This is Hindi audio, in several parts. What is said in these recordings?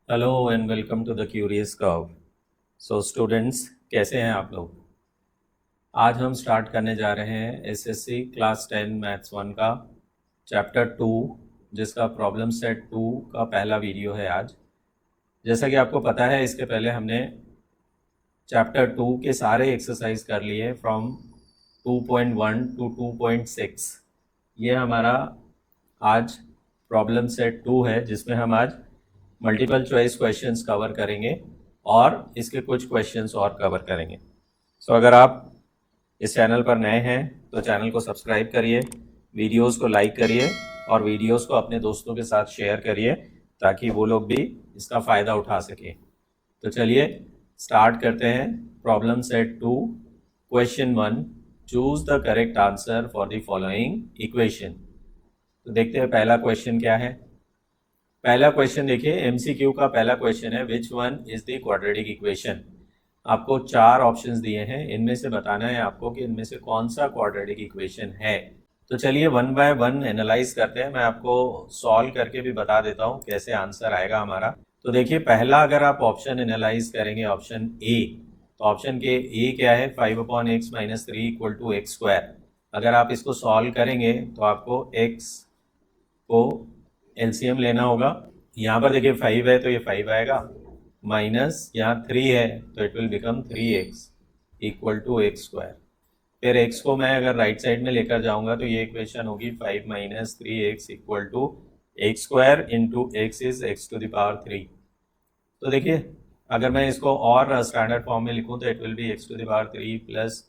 Hello and welcome to the curious curve. So students, कैसे हैं आप लोग? आज हम स्टार्ट करने जा रहे हैं एसएससी क्लास 10 मैथ्स 1 का चैप्टर 2, जिसका प्रॉब्लम सेट 2 का पहला वीडियो है आज। जैसा कि आपको पता है, इसके पहले हमने चैप्टर 2 के सारे एक्सरसाइज कर लिए फ्रॉम 2.1 टू 2.6। ये हमारा आज प्रॉब्लम सेट 2 है, जिसमें हम आज मल्टीपल चॉइस क्वेश्चंस कवर करेंगे और इसके कुछ क्वेश्चंस और कवर करेंगे। सो अगर आप इस चैनल पर नए हैं तो चैनल को सब्सक्राइब करिए, वीडियोस को लाइक करिए और वीडियोस को अपने दोस्तों के साथ शेयर करिए ताकि वो लोग भी इसका फ़ायदा उठा सकें। तो चलिए स्टार्ट करते हैं problem set 2। Question 1, choose the correct answer for the following equation. तो देखते हैं पहला क्वेश्चन क्या है। पहला क्वेश्चन देखिए, एमसीक्यू का पहला क्वेश्चन है, which one is the quadratic equation. आपको 4 ऑप्शंस दिए हैं, इनमें से बताना है आपको कि इनमें से कौन सा क्वाड्रेटिक इक्वेशन है। तो चलिए वन बाय वन एनालाइज करते हैं। मैं आपको सॉल्व करके भी बता देता हूँ कैसे आंसर आएगा हमारा। तो देखिए, पहला अगर आप ऑप्शन एनालाइज करेंगे, ऑप्शन ए, तो ऑप्शन के ए क्या है, 5/x - 3 = x²। अगर आप इसको सॉल्व करेंगे तो आपको x को एलसीएम लेना होगा। यहाँ पर देखिए 5 है तो ये 5 आएगा, माइनस यहाँ 3 है तो it will become 3x = x²। फिर x को मैं अगर राइट साइड में लेकर जाऊंगा तो ये इक्वेशन होगी 5 - 3x = x² into x is x⁻3। तो देखिए, अगर मैं इसको और स्टैंडर्ड फॉर्म में लिखूं तो it will be x⁻3 +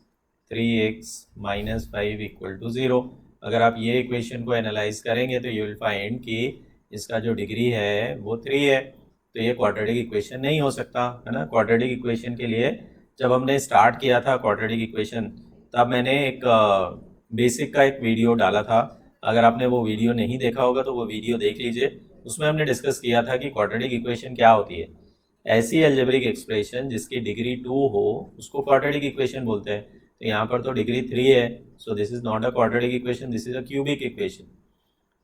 3x - 5 = 0। अगर आप ये इक्वेशन को एनालाइज करेंगे तो यू विल फाइंड कि इसका जो डिग्री है वो 3 है। तो ये क्वाड्रेटिक इक्वेशन नहीं हो सकता, है ना। क्वाड्रेटिक इक्वेशन के लिए जब हमने स्टार्ट किया था क्वाड्रेटिक इक्वेशन, तब मैंने एक बेसिक का एक वीडियो डाला था। अगर आपने वो वीडियो नहीं देखा होगा तो वो वीडियो देख लीजिए। उसमें हमने डिस्कस किया था कि क्वाड्रेटिक इक्वेशन क्या होती है। ऐसी अलजेब्रिक एक्सप्रेशन जिसकी डिग्री 2 हो उसको क्वाड्रेटिक इक्वेशन बोलते हैं। तो यहाँ पर तो डिग्री 3 है, so this is not a quadratic equation, this is a cubic equation.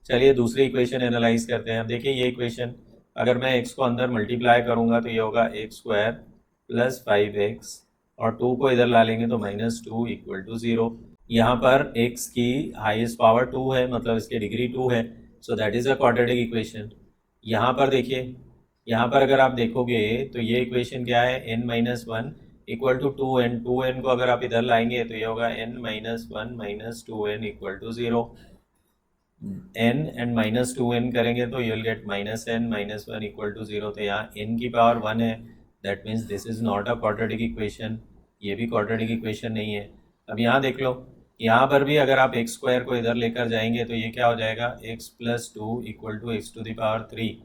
चलिए दूसरी इक्वेशन एनालाइज करते हैं। अब देखिए ये इक्वेशन, अगर मैं x को अंदर मल्टीप्लाई करूंगा तो ये होगा x² + 5x और 2 को इधर ला लेंगे तो -2 = 0। यहाँ पर x की हाईएस्ट पावर 2 है, मतलब इसकी डिग्री 2 है, so that is a quadratic equation. यहाँ पर देखिए, यहाँ पर अगर आप देखोगे तो ये इक्वेशन क्या है, n - 1 = 2n। 2n को अगर आप इधर लाएंगे तो ये होगा n - 1 - 2n = 0। n and -2n करेंगे तो यू विल गेट -n - 1 = 0। तो यहाँ n की पावर 1 है, that means this is not a quadratic equation. ये भी क्वाड्रेटिक इक्वेशन नहीं है। अब यहाँ देख लो, यहाँ पर भी अगर आप x² को इधर लेकर जाएंगे तो ये क्या हो जाएगा, x + 2 = x⁻3,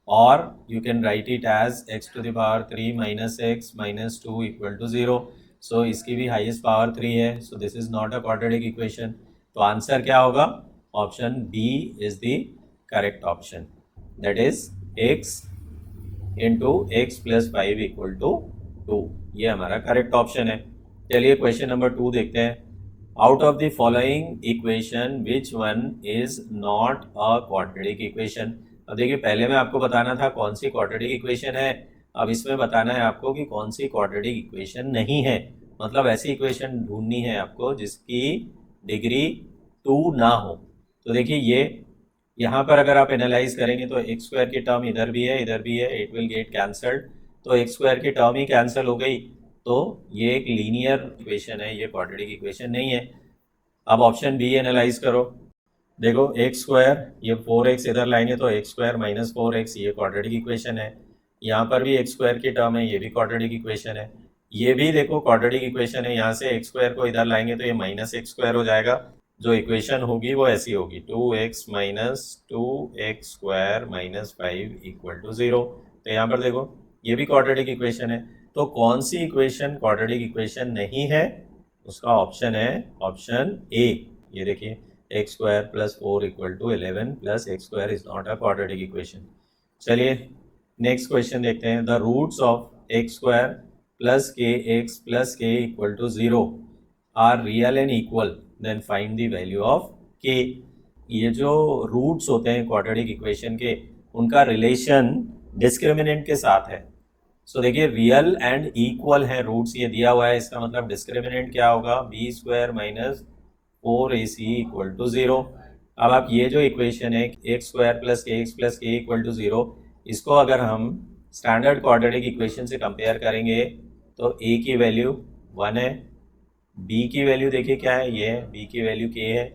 और you can write it as x⁻3 - x - 2 = 0। So इसकी भी हाईएस्ट पावर 3 है, so this is not a quadratic equation. तो आंसर क्या होगा, option B is the correct option, that is x into x + 5 = 2। ये हमारा करेक्ट ऑप्शन है। चलिए क्वेश्चन नंबर 2 देखते हैं। Out of the following equation which one is not a quadratic equation. अब देखिए, पहले में आपको बताना था कौन सी क्वाड्रेटिक इक्वेशन है, अब इसमें बताना है आपको कि कौन सी क्वाड्रेटिक इक्वेशन नहीं है। मतलब ऐसी इक्वेशन ढूंढनी है आपको जिसकी डिग्री 2 ना हो। तो देखिए ये यहाँ पर अगर आप एनालाइज करेंगे तो x² की टर्म इधर भी है, इधर भी है, इट विल गेट कैंसल्ड। तो x² की टर्म ही कैंसिल हो गई, तो ये एक लीनियर इक्वेशन है, ये क्वाड्रेटिक इक्वेशन नहीं है। अब ऑप्शन बी एनालाइज करो। देखो x², ये 4x इधर लाएंगे तो x² - 4x, ये क्वाड्रेटिक इक्वेशन है। यहाँ पर भी x² की टर्म है, ये भी क्वाड्रेटिक इक्वेशन है। ये भी देखो क्वाड्रेटिक इक्वेशन है, यहाँ से x² को इधर लाएंगे तो ये -x² हो जाएगा। जो इक्वेशन होगी वो ऐसी होगी, 2x - 2x² - 5 = 0। तो यहाँ पर देखो ये भी क्वाड्रेटिक इक्वेशन है। तो कौन सी इक्वेशन क्वाड्रेटिक इक्वेशन नहीं है, उसका ऑप्शन है ऑप्शन ए। ये देखिए, x² + 4 = 11 + x² is not a quadratic equation. चलिए नेक्स्ट क्वेश्चन देखते हैं। The roots of x² + kx + k = 0 are real and equal, then find the value of k। ये जो रूट्स होते हैं क्वाड्रेटिक इक्वेशन के, उनका रिलेशन डिस्क्रिमिनेंट के साथ है। सो देखिए रियल एंड इक्वल है रूट्स, ये दिया हुआ है, इसका मतलब डिस्क्रिमिनेंट क्या होगा, b square minus 4ac equal to 0। अब आप ये जो इक्वेशन है x square plus k equal to 0, इसको अगर हम स्टैंडर्ड क्वाड्रेटिक इक्वेशन से कंपेयर करेंगे तो a की वैल्यू 1 है, b की वैल्यू देखिए क्या है, ये है b की वैल्यू k है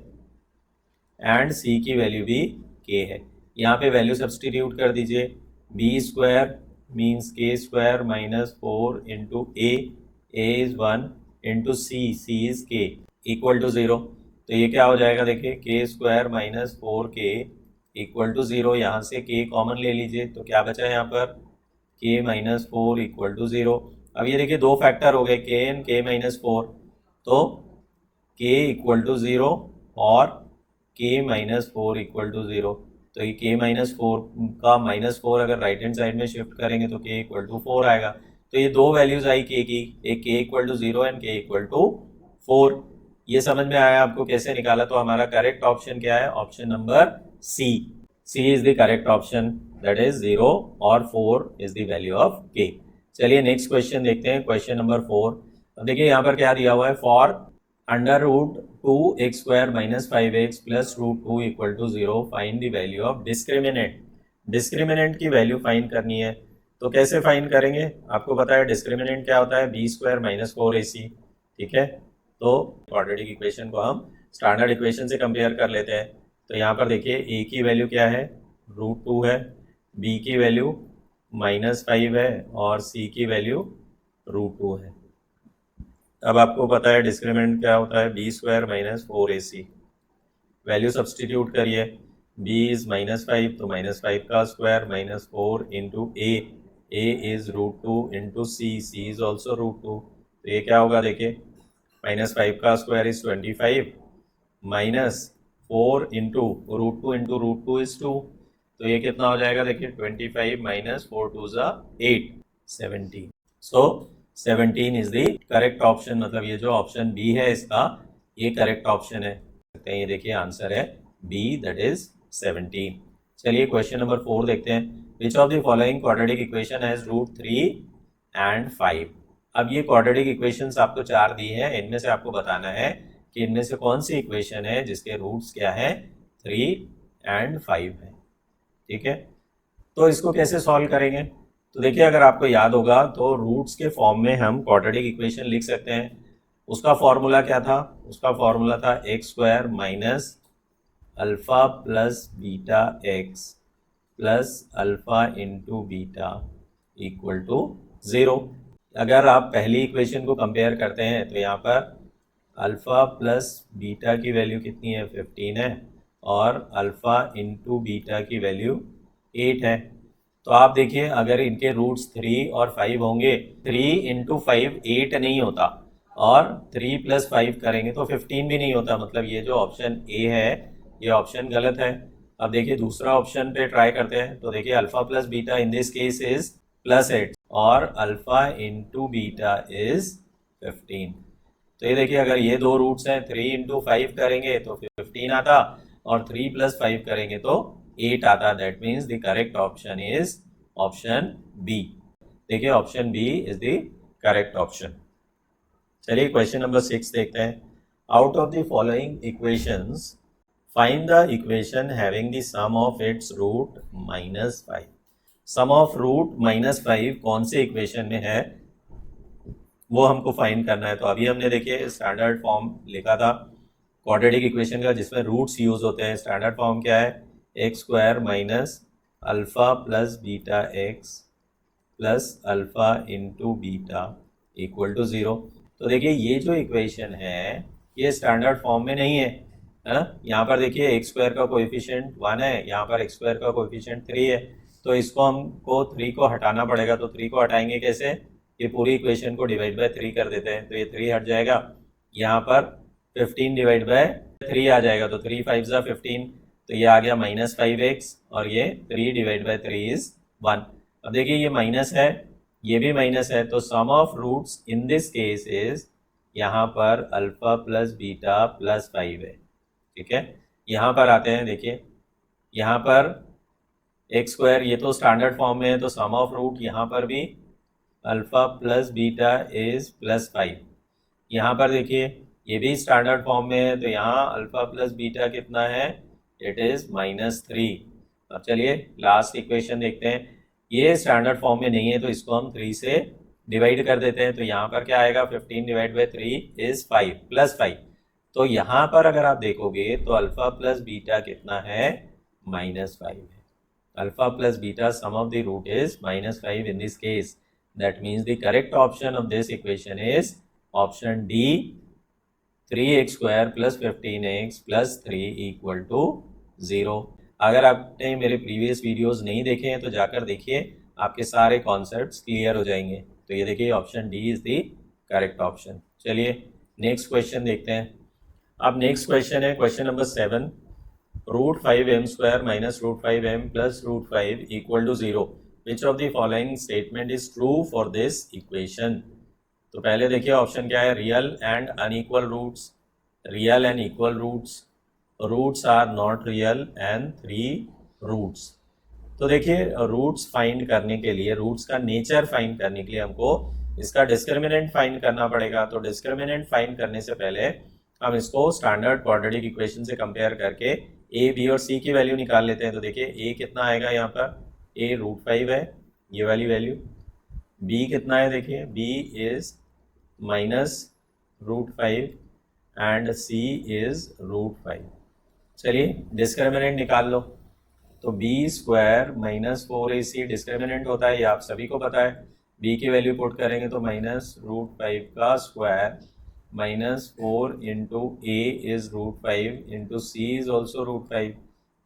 एंड c की वैल्यू भी k है। यहाँ पे वैल्यू सब्सटीट्यूट कर दीजिए, b square means k square minus 4 into a is 1 into c is k equal to 0। तो ये क्या हो जाएगा, देखिए के square minus 4k equal to 0, यहाँ से k कॉमन ले लीजिए तो क्या बचा है यहाँ पर, k माइनस 4 इक्वल टू 0। अब ये देखिए दो फैक्टर हो गए k एंड k माइनस 4, तो k इक्वल टू 0 और k माइनस 4 इक्वल टू 0। तो ये k माइनस 4 का माइनस 4 अगर राइट हैंड साइड में शिफ्ट करेंगे तो k इक्वल टू 4 आएगा। तो ये दो वैल्यूज आई k की, एक k equal to 0 and k equal to 4। ये समझ में आया आपको कैसे निकाला। तो हमारा करेक्ट ऑप्शन क्या है, option number C. C is the correct option, that is 0 और 4 is the value of k। चलिए नेक्स्ट क्वेश्चन देखते हैं, क्वेश्चन नंबर 4। अब देखिए यहाँ पर क्या दिया हुआ है, for under root 2x square minus 5x plus root 2 equal to 0 find the value of discriminant. Discriminant की वैल्यू फाइंड करनी है, तो कैसे फाइंड करेंगे, आपको पता है डिस्क्रिमिनेंट क्या होता है, बी स्क्वायर माइनस 4ac। ठीक है, तो क्वाड्रेटिक इक्वेशन को हम स्टैंडर्ड इक्वेशन से कंपेयर कर लेते हैं। तो यहाँ पर देखिए a की वैल्यू क्या है, रूट 2 है, b की वैल्यू माइनस 5 है और c की वैल्यू रूट 2 है। अब आपको पता है डिस्क्रिमिनेंट क्या होता है, b square minus 4ac। Value substitute करिए, b इज माइनस 5 तो माइनस 5 का square minus 4 into a is root 2 into c is also root 2। तो ये क्या होगा देखिए, माइनस 5 का square is 25 minus 4 into root two is 2। तो ये कितना हो जाएगा देखिए, 25 माइनस 4 टू ज़ा 8, 17। सो 17 इज द करेक्ट ऑप्शन, मतलब ये जो ऑप्शन बी है इसका ये करेक्ट ऑप्शन है। ये देखिए आंसर है बी, दैट इज 17। चलिए क्वेश्चन नंबर 4 देखते हैं, which of the following quadratic equation has root 3 and 5। अब ये क्वाड्रेटिक इक्वेशंस आपको 4 दी है, इनमें से आपको बताना है कि इनमें से कौन सी इक्वेशन है जिसके रूट्स क्या है, 3 एंड 5 है। ठीक है, तो इसको कैसे सॉल्व करेंगे, तो देखिए अगर आपको याद होगा तो रूट्स के फॉर्म में हम क्वाड्रेटिक इक्वेशन लिख सकते हैं। उसका फॉर्मूला क्या था, उसका फॉर्मूला था x square minus alpha plus beta x plus alpha into beta equal to 0। अगर आप पहली इक्वेशन को कंपेयर करते हैं तो यहाँ पर अल्फ़ा प्लस बीटा की वैल्यू कितनी है, 15 है, और अल्फ़ा इंटू बीटा की वैल्यू 8 है। तो आप देखिए अगर इनके रूट्स 3 और 5 होंगे, 3 इंटू 5 8 नहीं होता, और 3 प्लस 5 करेंगे तो 15 भी नहीं होता, मतलब ये जो ऑप्शन ए है ये ऑप्शन गलत है। अब देखिए दूसरा ऑप्शन पे ट्राई करते हैं, तो देखिए alpha plus beta in this case is plus 8 और अल्फ़ा इंटू बीटा इज 15। तो ये देखिए अगर ये दो रूट्स हैं, 3 इंटू 5 करेंगे तो 15 आता, और 3 प्लस 5 करेंगे तो 8 आता। That means the correct option is option B. देखिए option B is the correct option. चलिए क्वेश्चन नंबर 6 देखते हैं, out of the following equations find the equation having the sum of its root minus 5। Sum of root minus 5 कौन से इक्वेशन में है वो हमको फाइंड करना है। तो अभी हमने देखिए स्टैंडर्ड फॉर्म लिखा था क्वाड्रेटिक इक्वेशन का जिसमें रूट्स यूज होते हैं। स्टैंडर्ड फॉर्म क्या है, x square minus alpha plus beta x plus alpha into beta equal to 0। तो देखिए ये जो इक्वेशन है ये स्टैंडर्ड फॉर्म में नहीं है, है ना। यहाँ पर देखिए एक्स स्क्वायर का कोएफिशिएंट 1 है, यहाँ पर एक्स स्क्वायर का कोएफिशिएंट 3 है, तो इसको हमको 3 को हटाना पड़ेगा। तो 3 को हटाएंगे कैसे, ये पूरी इक्वेशन को डिवाइड बाय 3 कर देते हैं, तो ये 3 हट जाएगा, यहाँ पर 15 डिवाइड बाय 3 आ जाएगा, तो 3 5 ज़ा 15, तो ये आ गया माइनस 5x, और ये 3 डिवाइड बाय 3 इज 1। अब देखिए ये माइनस है, ये भी माइनस है, तो sum of roots in this case is यहाँ पर अल्फा प्लस बीटा प्लस 5 है। ठीक है, यहाँ पर आते हैं, देखिए यहाँ पर एक्स स्क्वायर ये तो स्टैंडर्ड फॉर्म में है, तो सम ऑफ रूट यहाँ पर भी अल्फा प्लस बीटा इज +5। यहाँ पर देखिए ये भी स्टैंडर्ड फॉर्म में है, तो यहाँ अल्फा प्लस बीटा कितना है, इट इज -3। अब चलिए लास्ट इक्वेशन देखते हैं। ये स्टैंडर्ड फॉर्म में नहीं है, तो इसको हम 3 से डिवाइड कर देते हैं। तो यहाँ पर क्या आएगा, 15 डिवाइड बाई 3 इज 5 +5। तो यहाँ पर अगर आप देखोगे तो अल्फा प्लस बीटा कितना है, -5 है। Alpha plus beta sum of the root is -5 in this case. That means the correct option of this equation is option D, 3x square plus 15x plus 3 equal to 0। अगर आपने मेरे प्रीवियस वीडियोस नहीं देखे हैं तो जाकर देखिए, आपके सारे कॉन्सेप्ट्स क्लियर हो जाएंगे। तो ये देखिए option D is the correct option. चलिए नेक्स्ट क्वेश्चन देखते हैं। अब नेक्स्ट क्वेश्चन है question number 7। √5m square minus √5m plus √5 equal to 0. Which of the following statement is true for this equation? तो पहले देखिए ऑप्शन क्या है, real and unequal roots, real and equal roots, roots are not real and 3 roots. तो देखिए रूट्स फाइंड करने के लिए, रूट्स का नेचर फाइंड करने के लिए हमको इसका डिस्क्रिमिनेंट फाइंड करना पड़ेगा। तो डिस्क्रिमिनेंट फाइंड करने से पहले हम इसको स्टैंडर्ड क्वाड्रेटिक इक्वेशन से कंपेयर करके ए बी और सी की वैल्यू निकाल लेते हैं। तो देखिए ए कितना आएगा, यहाँ पर ए √5 है, ये वाली वैल्यू। बी कितना है, देखिए b is -√5 and c is √5। चलिए डिस्क्रिमिनेंट निकाल लो। तो बी स्क्वायर -4ac डिस्क्रिमिनेंट होता है, ये आप सभी को पता है। बी की वैल्यू पुट करेंगे तो -√5 का square -4 into a is √5 into c is also √5।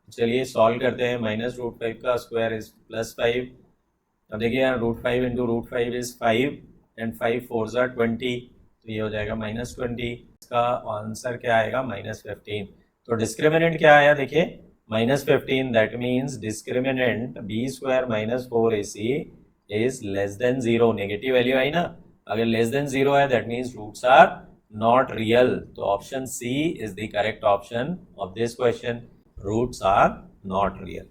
चलिए सॉल्व करते हैं। -√5 का स्क्वायर इज +5। अब देखिए यहाँ √5 इंटू √5 इज 5 एंड 5 4 ज़ा 20, तो ये हो जाएगा -20। इसका आंसर क्या आएगा, -15। तो डिस्क्रिमिनेंट क्या आया, देखिए -15। That means discriminant B square -4ac is less than 0। Negative value आई ना, अगर लेस देन 0 है that means roots are not real. तो option C is the correct option of this question, roots are not real.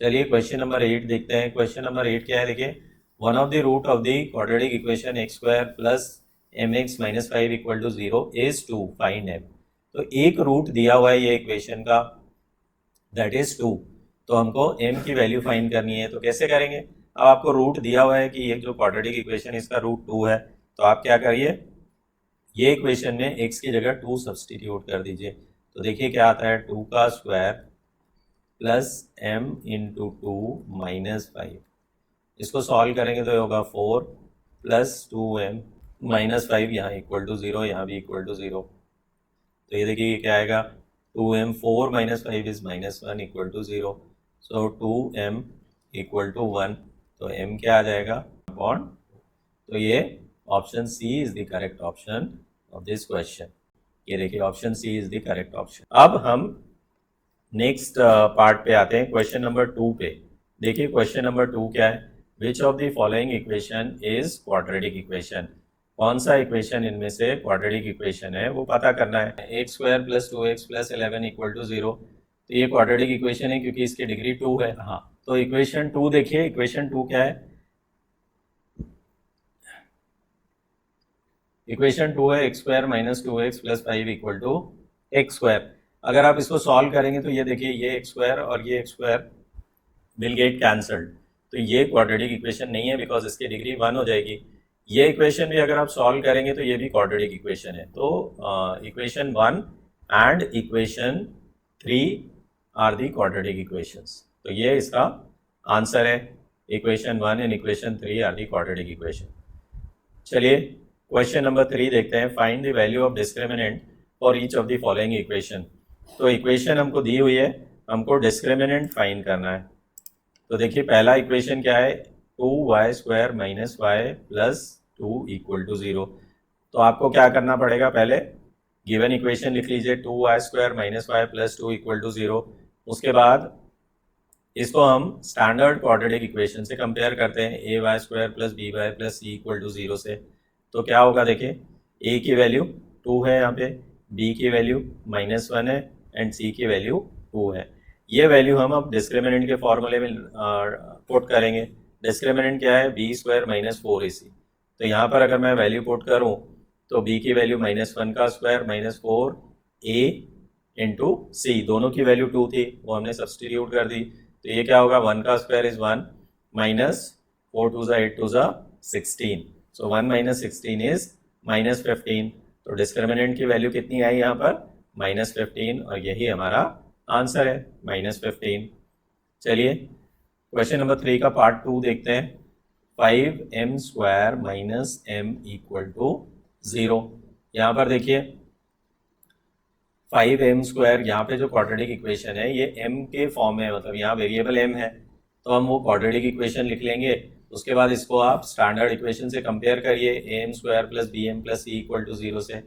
चलिए क्वेश्चन नंबर 8 देखते हैं। क्वेश्चन नंबर 8 क्या है, देखिए one of the root of the quadratic equation x square plus mx minus 5 equal to 0 is 2, find m। तो एक रूट दिया हुआ है ये इक्वेशन का, दैट इज 2। तो हमको m की वैल्यू फाइंड करनी है। तो कैसे करेंगे, अब आपको रूट दिया हुआ है कि ये जो क्वाड्रेटिक इक्वेशन इसका √2 है, तो आप क्या करिए, ये इक्वेशन में x की जगह 2 सब्सटीट्यूट कर दीजिए। तो देखिए क्या आता है, 2 का स्क्वायर प्लस m इंटू 2 -5। इसको सॉल्व करेंगे तो ये होगा 4 प्लस 2m -5, यहाँ इक्वल टू 0, यहाँ भी इक्वल टू 0। तो ये देखिए क्या आएगा, 2m 4 - 5 is -1 equal to 0। So 2m equal to 1। तो m क्या आ जाएगा, अपॉन। तो ये option C is the correct option of this question. ये देखिए option C is the correct option. अब हम नेक्स्ट पार्ट पे आते हैं, क्वेश्चन नंबर 2 पे। देखिए क्वेश्चन नंबर 2 क्या है, विच of the following equation is quadratic equation. कौन सा इक्वेशन इनमें से क्वाड्रेटिक इक्वेशन है वो पता करना है। x square plus 2x plus 11 equal to 0। तो ये क्वाड्रेटिक इक्वेशन है क्योंकि इसकी डिग्री 2 है। हाँ, तो इक्वेशन 2 देखिए, इक्वेशन 2 क्या है, इक्वेशन 2 है x square minus 2x plus 5 equal to x square. अगर आप इसको सॉल्व करेंगे तो ये देखिए ये x स्क्वायर और ये x square will get cancelled. तो ये क्वाड्रेटिक इक्वेशन नहीं है बिकॉज इसकी डिग्री 1 हो जाएगी। ये इक्वेशन भी अगर आप सॉल्व करेंगे तो ये भी क्वाड्रेटिक इक्वेशन है। तो equation 1 and equation 3 are the quadratic equations. तो ये इसका आंसर है, equation 1 and equation 3 are the quadratic equation. चलिए क्वेश्चन नंबर 3 देखते हैं। Find the value of discriminant for each of the following equation. तो इक्वेशन हमको दी हुई है, हमको डिस्क्रिमिनेंट फाइंड करना है। तो देखिए पहला इक्वेशन क्या है, 2y square minus y plus 2 equal to 0। तो आपको क्या करना पड़ेगा, पहले गिवन इक्वेशन लिख लीजिए, 2y square minus y plus 2 equal to 0। उसके बाद इसको हम स्टैंडर्ड क्वाड्रेटिक इक्वेशन से कंपेयर करते हैं, ay square plus by plus c equal to 0 से। तो क्या होगा, देखिए a की वैल्यू 2 है यहाँ पे, b की वैल्यू -1 है एंड c की वैल्यू 2 है। ये वैल्यू हम अब डिस्क्रिमिनेंट के फॉर्मूले में पुट करेंगे। डिस्क्रिमिनेंट क्या है? B square minus 4ac। तो यहाँ पर अगर मैं वैल्यू पुट करूँ तो b की वैल्यू -1 का स्क्वायर माइनस 4a इंटू सी, दोनों की वैल्यू 2 थी, वो हमने सब्सटीट्यूट कर दी। तो ये क्या होगा? 1 का square is 1 minus 4 2 8 2 16। So 1 minus 16 is -15। तो डिस्क्रिमिनेंट की वैल्यू कितनी आई यहाँ पर? -15, और यही हमारा आंसर है, -15। चलिए क्वेश्चन नंबर 3 का पार्ट 2 देखते हैं। 5m square minus m equal to 0। यहाँ पर देखिए 5m स्क्वायर, यहाँ पे जो क्वाड्रेटिक इक्वेशन है ये m के फॉर्म में, मतलब यहाँ वेरिएबल m है, तो हम वो क्वाड्रेटिक इक्वेशन लिख लेंगे। उसके बाद इसको आप स्टैंडर्ड इक्वेशन से कंपेयर करिए, am square plus bm plus c equal to 0 से।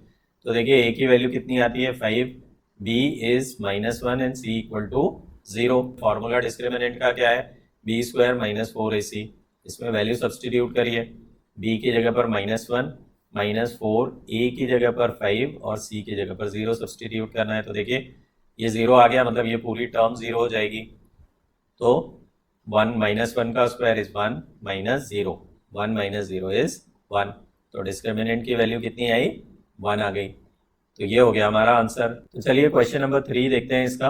तो देखिए a की वैल्यू कितनी आती है? 5, b is -1 and c equal to 0। Formula discriminant का क्या है? b square minus 4ac। इसमें वैल्यू सब्सटीट्यूट करिए, b की जगह पर -1, -4, a की जगह पर 5 और c की जगह पर 0 सब्सटीट्यूट करना है। तो देखिए ये 0 आ गया, मतलब ये पूरी टर्म 0 हो जाएगी। तो 1 -1 का square is 1 minus 0, 1 minus 0 is 1। तो डिस्क्रिमिनेंट की वैल्यू कितनी आई? 1 आ गई। तो ये हो गया हमारा आंसर। तो चलिए क्वेश्चन नंबर 3 देखते हैं इसका।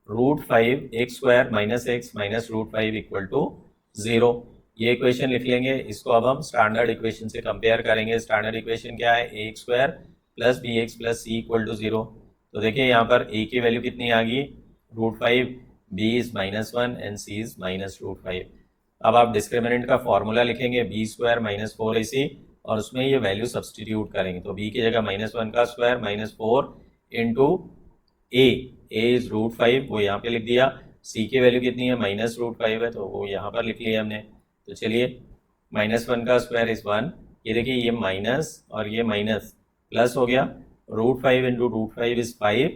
√5 x square minus x minus √5 equal to 0। ये इक्वेशन लिख लेंगे। इसको अब हम स्टैंडर्ड इक्वेशन से कंपेयर करेंगे। स्टैंडर्ड इक्वेशन क्या है? ax square plus bx plus c equal to 0। तो देखिए यहाँ पर a की वैल्यू कितनी आ गई? √5, b is -1 and c is -√5। अब आप डिस्क्रिमिनेंट का फॉर्मूला लिखेंगे, b स्क्वायर माइनस 4ac, और उसमें ये वैल्यू सब्सटीट्यूट करेंगे। तो b की जगह -1 का square minus 4 into a is √5, वो यहाँ पे लिख दिया। c की वैल्यू कितनी है? -√5 है, तो वो यहाँ पर लिख लिया हमने। तो चलिए -1 का स्क्वायर इज 1, ये देखिए ये माइनस और ये माइनस प्लस हो गया। √5 इंटू √5 इज 5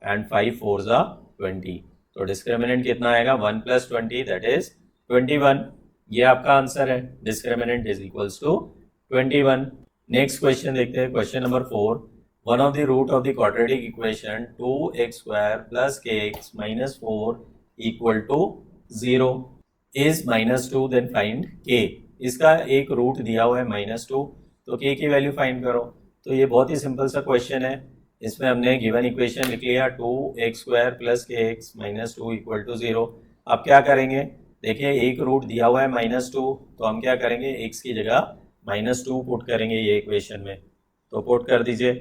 एंड 5 4 ज़ा 20। तो डिस्क्रिमिनेंट कितना आएगा? 1 प्लस 20 दैट इज 21। ये आपका आंसर है, discriminant is equals to 21। Next question देखते हैं, question number 4। One of the root of the quadratic equation 2x square plus kx minus 4 equal to 0 is -2, then find k। इसका एक रूट दिया हुआ है -2, तो k की वैल्यू फाइंड करो। तो ये बहुत ही सिंपल सा क्वेश्चन है। इसमें हमने गिवन इक्वेशन लिख लिया 2x square plus kx minus 2 equal to 0। अब क्या करेंगे? देखिए एक रूट दिया हुआ है -2, तो हम क्या करेंगे? x की जगह -2 पुट करेंगे ये इक्वेशन में। तो पुट कर दीजिए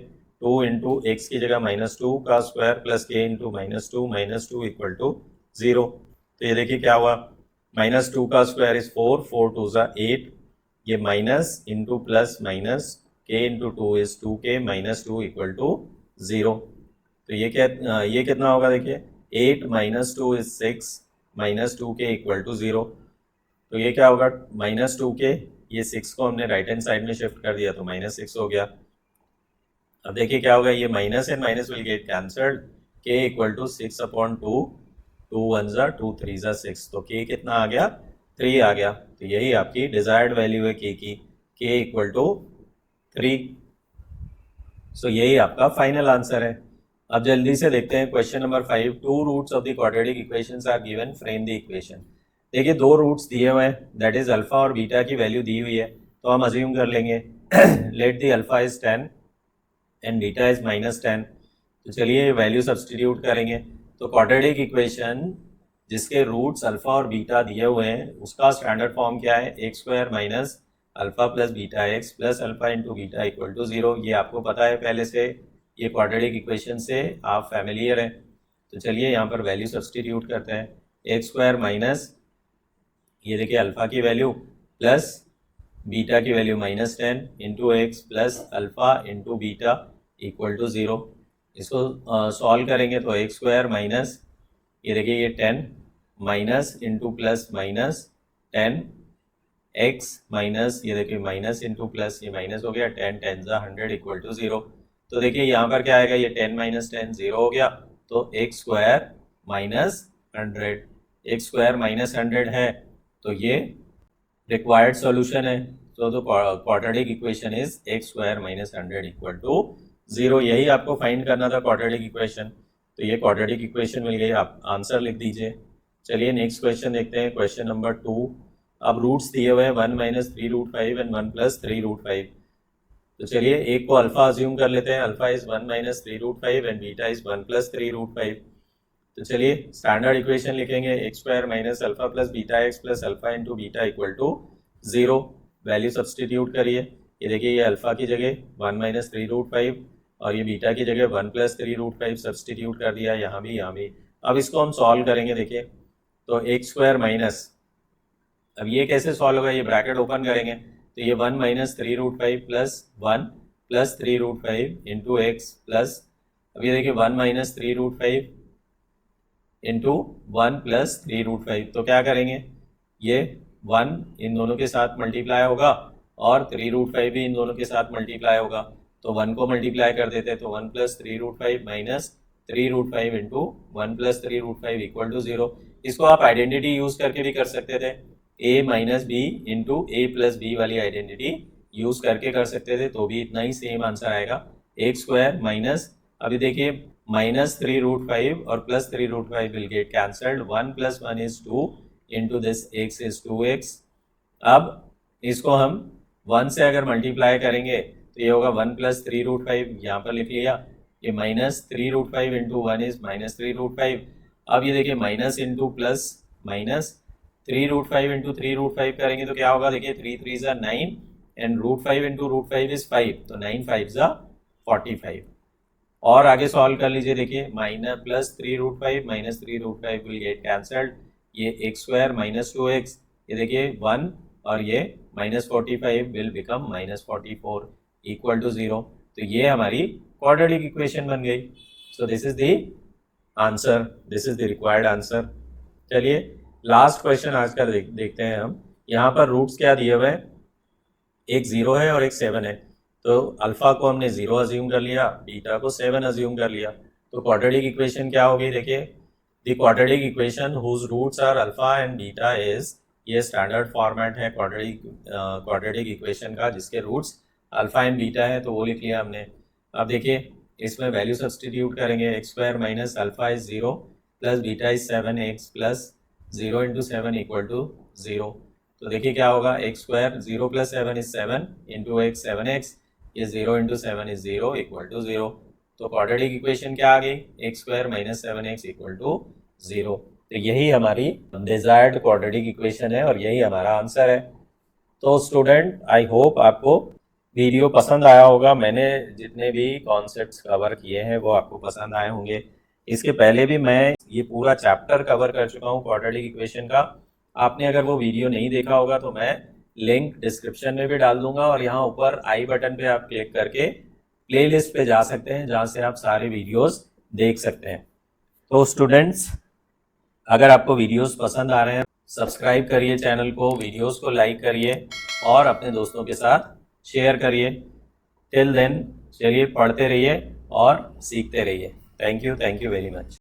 2 इंटू एक्स की जगह -2 का square plus k into -2 equal to 0। तो ये देखिए क्या हुआ? -2 का स्क्वायर इज 4, 4 2 ज़ा 8, ये minus into plus minus, k into 2 is 2k minus 2 equal to 0। तो ये कितना होगा? देखिए 8 minus 2 is 6 minus 2k equal to 0। तो ये क्या होगा? -2k, ये 6 को हमने राइट हैंड साइड में शिफ्ट कर दिया तो -6 हो गया। अब देखिए क्या होगा? ये minus and minus will get cancelled, k equal to 6/2, 2 1 ज़ा 2 3 ज़ा 6। तो k कितना आ गया? 3 आ गया। तो यही आपकी डिजायर्ड वैल्यू है k की, k इक्वल टू 3। सो यही आपका फाइनल आंसर है। अब जल्दी से देखते हैं question number 5। 2 roots of the quadratic equations are given, frame the equation. देखिए 2 रूट्स दिए हुए हैं, दैट इज अल्फा और बीटा की वैल्यू दी हुई है। तो हम अज्यूम कर लेंगे let the alpha is 10 and beta is -10। तो चलिए वैल्यू सब्सटीट्यूट करेंगे। तो क्वाड्रेटिक इक्वेशन जिसके रूट्स अल्फा और बीटा दिए हुए हैं उसका स्टैंडर्ड फॉर्म क्या है? x square minus alpha plus beta x plus alpha into beta equal to 0। ये आपको पता है पहले से, ये क्वाड्रेटिक इक्वेशन से आप फैमिलियर हैं। तो चलिए यहाँ पर वैल्यू सब्सटीट्यूट करते हैं। एक्स स्क्वायर माइनस, ये देखिए अल्फा की वैल्यू प्लस बीटा की value -10 into x plus alpha into beta equal to 0। इसको सॉल्व करेंगे तो एक्स स्क्वायर माइनस, ये देखिए ये 10 minus into plus -10 x minus, ये देखिए माइनस इंटू प्लस, ये माइनस हो गया, 10 10 ज़ा 100 इक्वल टू 0। तो देखिए यहाँ पर क्या आएगा? ये 10 माइनस 10 0 हो गया। तो x square minus 100, x square minus 100 है, तो ये रिक्वायर्ड सॉल्यूशन है। तो quadratic equation is x square minus 100 equal to 0। यही आपको फाइंड करना था क्वाड्रेटिक इक्वेशन। तो ये क्वाड्रेटिक इक्वेशन मिल गई, आप आंसर लिख दीजिए। चलिए नेक्स्ट क्वेश्चन देखते हैं, क्वेश्चन नंबर 2। अब रूट्स दिए हुए हैं 1 माइनस 3√5 एंड 1 प्लस 3√5। तो चलिए एक को अल्फा अज्यूम कर लेते हैं, alpha is 1 minus 3√5 and beta is 1 plus 3√5। तो चलिए स्टैंडर्ड इक्वेशन लिखेंगे, x square minus alpha plus beta x plus alpha into beta equal to 0। Value substitute करिए, ये देखिए ये अल्फा की जगह 1 माइनस 3√5 और ये बीटा की जगह 1 प्लस 3√5 सब्सटीट्यूट कर दिया, यहाँ भी यहाँ भी। अब इसको हम सॉल्व करेंगे, देखिए तो एक्स स्क्वायर माइनस, अब ये कैसे सॉल्व होगा, ये ब्रैकेट ओपन करेंगे तो ये 1 minus 3√5 plus 1 plus 3√5 into x plus, अब ये देखिए 1 माइनस 3√5 इंटू 1 प्लस 3√5। तो क्या करेंगे, ये 1 इन दोनों के साथ मल्टीप्लाई होगा और 3√5 भी इन दोनों के साथ मल्टीप्लाई होगा, तो 1 को मल्टीप्लाई कर देते हैं, तो 1 plus 3√5 minus 3√5 into 1 plus 3√5 equal to 0। इसको आप आइडेंटिटी यूज करके भी कर सकते थे, a minus b into a plus b वाली आइडेंटिटी यूज करके कर सकते थे, तो भी इतना ही सेम आंसर आएगा। एक्स स्क्वायर माइनस, अभी देखिए माइनस 3√5 और plus 3√5 will get cancelled, 1 plus 1 is 2 into this x is 2x। अब इसको हम 1 से अगर मल्टीप्लाई करेंगे तो ये होगा 1 प्लस 3√5, यहाँ पर लिख लिया, ये माइनस 3√5 इंटू 1 इज माइनस 3√5। अब ये देखिए minus into plus minus 3√5 into 3√5 करेंगे तो क्या होगा, देखिए 3 3 ज़ा 9 एंड √5 इंटू √5 इज 5, तो 9 5 ज़ा 45। और आगे सॉल्व कर लीजिए, देखिए minus plus 3√5 minus 3√5 will get cancelled, ये एक्स स्क्वायर माइनस 2x, ये देखिए 1 और ये माइनस 45 will become minus 44 equal to 0। तो ये हमारी क्वाड्रेटिक इक्वेशन बन गई। So this is the answer, this is the required answer. चलिए लास्ट क्वेश्चन आज का देखते हैं हम। यहाँ पर रूट्स क्या दिए हुए हैं, एक 0 है और एक 7 है, तो अल्फा को हमने 0 अज्यूम कर लिया, बीटा को 7 अज्यूम कर लिया, तो क्वाड्रेटिक इक्वेशन क्या होगी, देखिए the quadratic equation whose roots are alpha and beta is, ये स्टैंडर्ड फॉर्मेट है क्वाड्रेटिक इक्वेशन का, जिसके रूट्स अल्फा एंड बीटा है, तो वो लिख लिया हमने। अब देखिए इसमें वैल्यू सब्सटीट्यूट करेंगे, x square minus alpha is 0 plus beta is 7x plus 0 into 7 equal to 0। तो देखिए क्या होगा, x square 0 plus 7 is 7 into x 7x, ये 0 इंटू 7 इज 0 इक्वल टू 0। तो क्वाड्रेटिक इक्वेशन क्या आ गई, x square minus 7x equal to 0। तो यही हमारी डिजायर्ड क्वाड्रेटिक इक्वेशन है और यही हमारा आंसर है। तो स्टूडेंट आई होप आपको वीडियो पसंद आया होगा, मैंने जितने भी कॉन्सेप्ट्स कवर किए हैं वो आपको पसंद आए होंगे। इसके पहले भी मैं ये पूरा चैप्टर कवर कर चुका हूँ क्वाड्रेटिक इक्वेशन का, आपने अगर वो वीडियो नहीं देखा होगा तो मैं लिंक डिस्क्रिप्शन में भी डाल दूंगा और यहाँ ऊपर आई बटन पे आप क्लिक करके प्लेलिस्ट पे जा सकते हैं, जहाँ से आप सारे वीडियोस देख सकते हैं। तो स्टूडेंट्स अगर आपको वीडियोस पसंद आ रहे हैं, सब्सक्राइब करिए चैनल को, वीडियोस को लाइक करिए और अपने दोस्तों के साथ शेयर करिए। टिल देन चलिए पढ़ते रहिए और सीखते रहिए। Thank you very much.